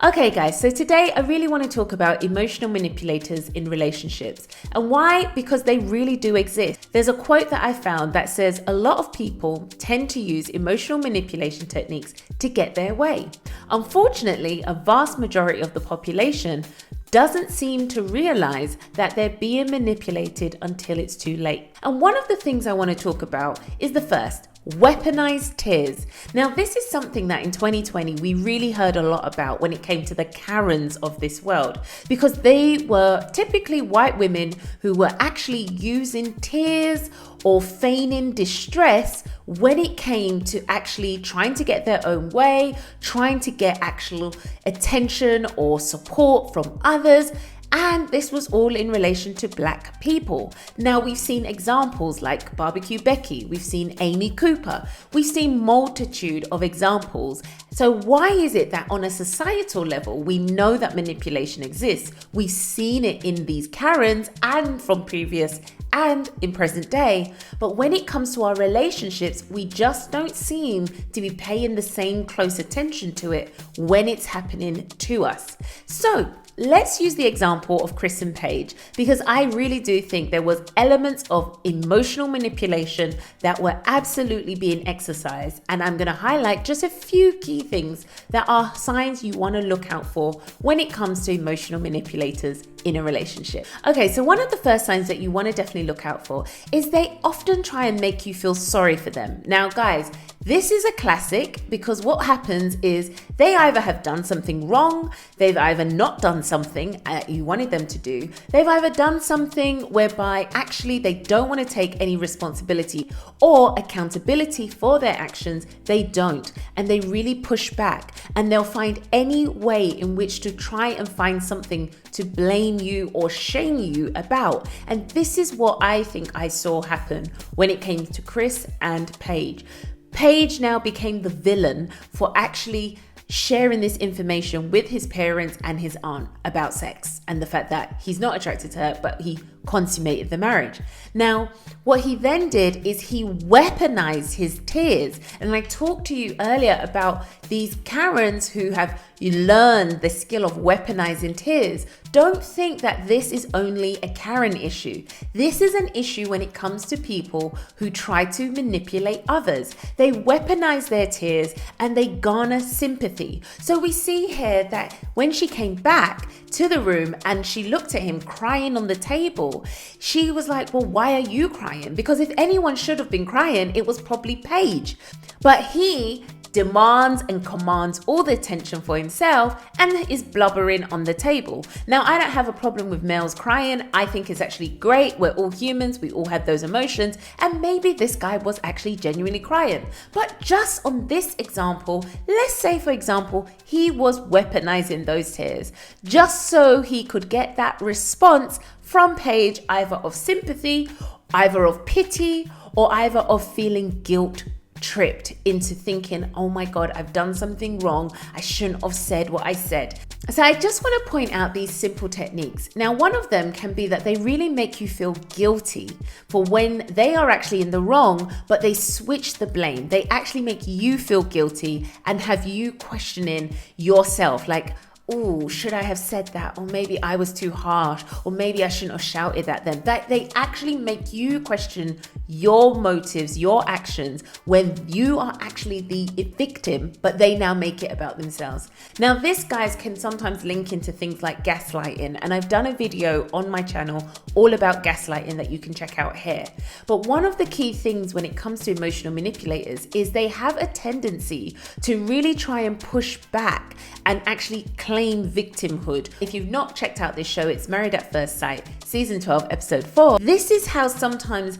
Okay guys, so today I really want to talk about emotional manipulators in relationships. And why? Because they really do exist. There's a quote that I found that says a lot of people tend to use emotional manipulation techniques to get their way. Unfortunately, a vast majority of the population doesn't seem to realize that they're being manipulated until it's too late. And one of the things I want to talk about is the first, weaponized tears. Now, this is something that in 2020 we really heard a lot about when it came to the Karens of this world, because they were typically white women who were actually using tears or feigning distress when it came to actually trying to get their own way, trying to get actual attention or support from others. And this was all in relation to Black people. Now, we've seen examples like Barbecue Becky, we've seen Amy Cooper, we've seen multitude of examples. So why is it that on a societal level, we know that manipulation exists? We've seen it in these Karens and from previous and in present day. But when it comes to our relationships, we just don't seem to be paying the same close attention to it when it's happening to us. So let's use the example of Chris and Paige, because I really do think there was elements of emotional manipulation that were absolutely being exercised. And I'm going to highlight just a few key things that are signs you want to look out for when it comes to emotional manipulators in a relationship. Okay, so one of the first signs that you want to definitely look out for is they often try and make you feel sorry for them. Now, guys, this is a classic because what happens is they either have done something wrong, they've either not done something you wanted them to do, they've either done something whereby actually they don't want to take any responsibility or accountability for their actions. They don't, and they really push back, and they'll find any way in which to try and find something to blame you or shame you about. And this is what I think I saw happen when it came to Chris and Paige. Paige now became the villain for actually sharing this information with his parents and his aunt about sex and the fact that he's not attracted to her, but he consummated the marriage. Now, what he then did is he weaponized his tears. And I talked to you earlier about these Karens who have learned the skill of weaponizing tears. Don't think that this is only a Karen issue. This is an issue when it comes to people who try to manipulate others. They weaponize their tears and they garner sympathy. So we see here that when she came back to the room and she looked at him crying on the table, she was like, well, why are you crying? Because if anyone should have been crying, it was probably Paige. But he demands and commands all the attention for himself and is blubbering on the table. Now, I don't have a problem with males crying. I think it's actually great. We're all humans. We all have those emotions. And maybe this guy was actually genuinely crying. But just on this example, let's say, for example, he was weaponizing those tears just so he could get that response from Paige, either of sympathy, either of pity, or either of feeling guilt tripped into thinking, oh my God, I've done something wrong. I shouldn't have said what I said. So I just want to point out these simple techniques. Now, one of them can be that they really make you feel guilty for when they are actually in the wrong, but they switch the blame. They actually make you feel guilty and have you questioning yourself, like, oh, should I have said that? Or maybe I was too harsh, or maybe I shouldn't have shouted at them. That they actually make you question your motives, your actions, when you are actually the victim, but they now make it about themselves. Now, this, guys, can sometimes link into things like gaslighting. And I've done a video on my channel all about gaslighting that you can check out here. But one of the key things when it comes to emotional manipulators is they have a tendency to really try and push back and actually claim victimhood. If you've not checked out this show, it's Married at First Sight, season 12, episode 4. This is how sometimes,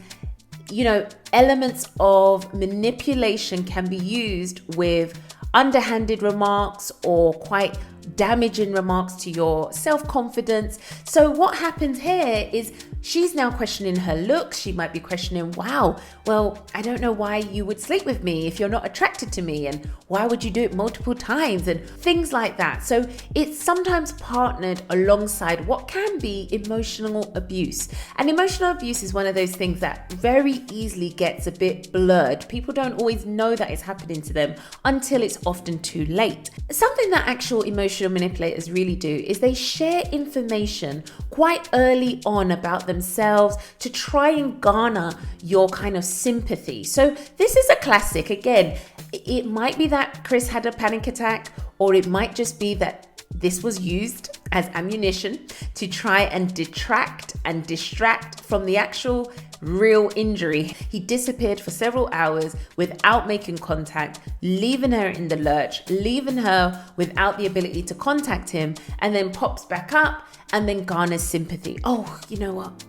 elements of manipulation can be used with underhanded remarks or quite damaging remarks to your self-confidence. So what happens here is she's now questioning her looks. She might be questioning, wow, well, I don't know why you would sleep with me if you're not attracted to me, and why would you do it multiple times, and things like that. So it's sometimes partnered alongside what can be emotional abuse. And emotional abuse is one of those things that very easily gets a bit blurred. People don't always know that it's happening to them until it's often too late. Something that actual emotional manipulators really do is they share information quite early on about themselves to try and garner your kind of sympathy. So this is a classic. Again, it might be that Chris had a panic attack, or it might just be that this was used as ammunition to try and detract and distract from the actual real injury. He disappeared for several hours without making contact, leaving her in the lurch, leaving her without the ability to contact him, and then pops back up and then garners sympathy. Oh, you know what?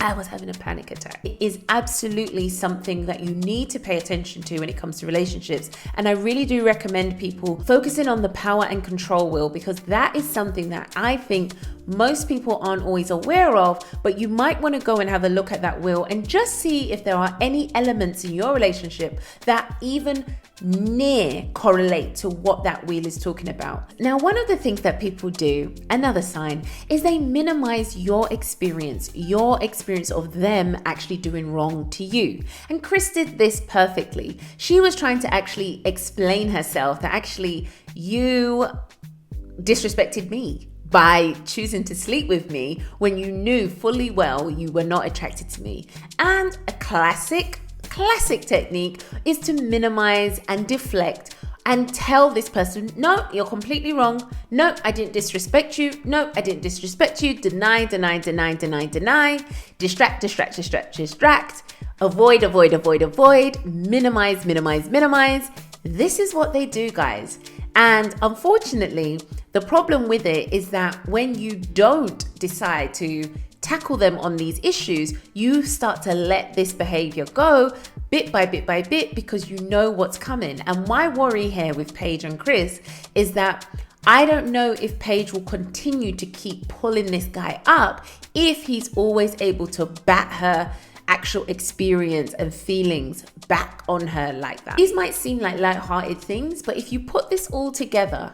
I was having a panic attack. It is absolutely something that you need to pay attention to when it comes to relationships. And I really do recommend people focusing on the power and control wheel, because that is something that I think most people aren't always aware of, but you might want to go and have a look at that wheel and just see if there are any elements in your relationship that even near correlate to what that wheel is talking about. Now, one of the things that people do, another sign, is they minimize your experience of them actually doing wrong to you. And Chris did this perfectly. She was trying to actually explain herself that actually you disrespected me by choosing to sleep with me when you knew fully well you were not attracted to me. And a classic technique is to minimize and deflect and tell this person, no, you're completely wrong. No, I didn't disrespect you. No, I didn't disrespect you. Deny. Distract. Avoid. Minimize. This is what they do, guys. And unfortunately, the problem with it is that when you don't decide to tackle them on these issues, you start to let this behavior go bit by bit because you know what's coming. And my worry here with Paige and Chris is that I don't know if Paige will continue to keep pulling this guy up if he's always able to bat her actual experience and feelings back on her like that. These might seem like light-hearted things, but if you put this all together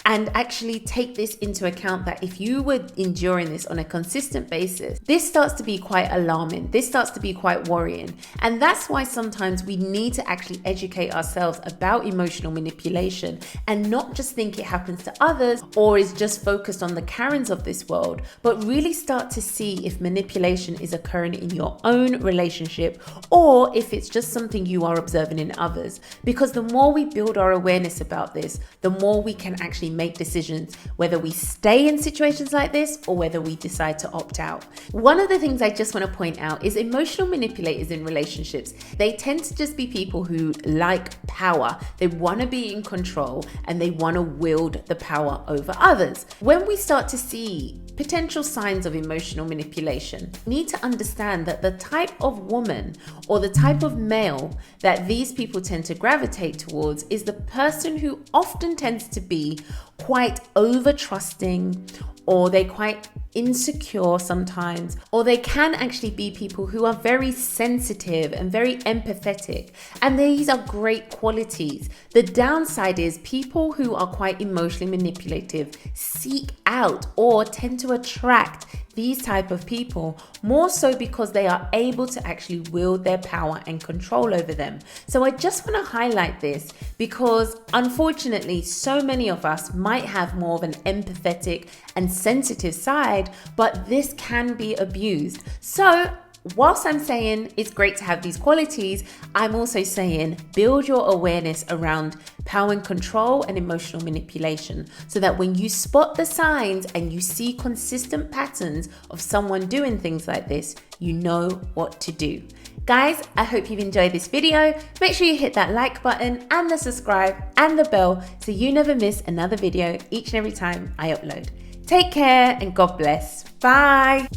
and actually take this into account, that if you were enduring this on a consistent basis, this starts to be quite alarming. This starts to be quite worrying. And that's why sometimes we need to actually educate ourselves about emotional manipulation and not just think it happens to others or is just focused on the Karens of this world, but really start to see if manipulation is occurring in your own relationship or if it's just something you are observing in others. Because the more we build our awareness about this, the more we can actually make decisions whether we stay in situations like this or whether we decide to opt out. One of the things I just want to point out is emotional manipulators in relationships. They tend to just be people who like power. They want to be in control and they want to wield the power over others. When we start to see potential signs of emotional manipulation, we need to understand that the type of woman or the type of male that these people tend to gravitate towards is the person who often tends to be quite over trusting, or they're quite insecure sometimes, or they can actually be people who are very sensitive and very empathetic. And these are great qualities. The downside is people who are quite emotionally manipulative seek out or tend to attract these type of people more so because they are able to actually wield their power and control over them. So I just want to highlight this because unfortunately so many of us might have more of an empathetic and sensitive side, but this can be abused. So whilst I'm saying it's great to have these qualities, I'm also saying build your awareness around power and control and emotional manipulation so that when you spot the signs and you see consistent patterns of someone doing things like this, you know what to do. Guys, I hope you've enjoyed this video. Make sure you hit that like button and the subscribe and the bell so you never miss another video each and every time I upload. Take care and God bless. Bye.